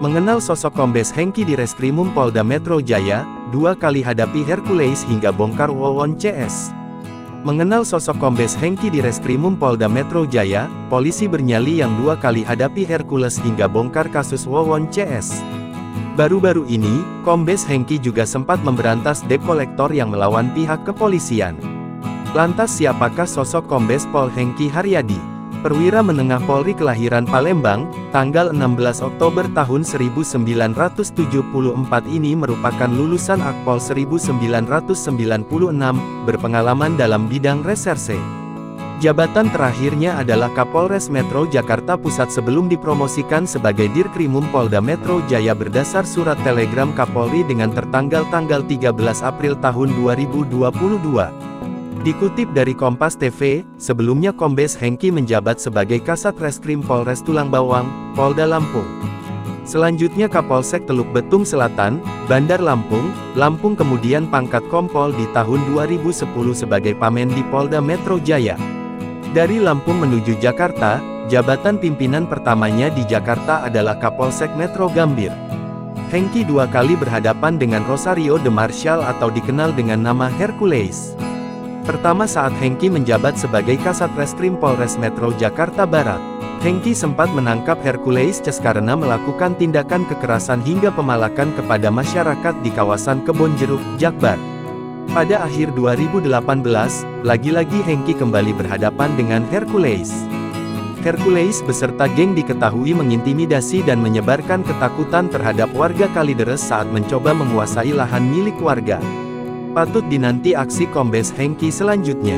Mengenal sosok Kombes Hengki di Reskrimum Polda Metro Jaya, 2 kali hadapi Hercules hingga bongkar Wawon CS. Mengenal sosok Kombes Hengki di Reskrimum Polda Metro Jaya, polisi bernyali yang 2 kali hadapi Hercules hingga bongkar kasus Wawon CS. Baru-baru ini, Kombes Hengki juga sempat memberantas dep kolektor yang melawan pihak kepolisian. Lantas siapakah sosok Kombes Pol Hengki Haryadi? Perwira menengah Polri kelahiran Palembang, tanggal 16 Oktober tahun 1974 ini merupakan lulusan Akpol 1996, berpengalaman dalam bidang reserse. Jabatan terakhirnya adalah Kapolres Metro Jakarta Pusat sebelum dipromosikan sebagai Dirkrimum Polda Metro Jaya berdasar surat telegram Kapolri dengan tertanggal tanggal 13 April tahun 2022. Dikutip dari Kompas TV, sebelumnya Kombes Hengki menjabat sebagai Kasat Reskrim Polres Tulang Bawang, Polda Lampung. Selanjutnya Kapolsek Teluk Betung Selatan, Bandar Lampung, Lampung kemudian pangkat Kompol di tahun 2010 sebagai Pamen di Polda Metro Jaya. Dari Lampung menuju Jakarta, jabatan pimpinan pertamanya di Jakarta adalah Kapolsek Metro Gambir. Hengki 2 kali berhadapan dengan Rosario de Marshall atau dikenal dengan nama Hercules. Pertama saat Hengki menjabat sebagai Kasat Reskrim Polres Metro Jakarta Barat. Hengki sempat menangkap Hercules CS karena melakukan tindakan kekerasan hingga pemalakan kepada masyarakat di kawasan Kebonjeruk, Jakbar. Pada akhir 2018, lagi-lagi Hengki kembali berhadapan dengan Hercules. Hercules beserta geng diketahui mengintimidasi dan menyebarkan ketakutan terhadap warga Kalideres saat mencoba menguasai lahan milik warga. Patut dinanti aksi Kombes Hengki selanjutnya.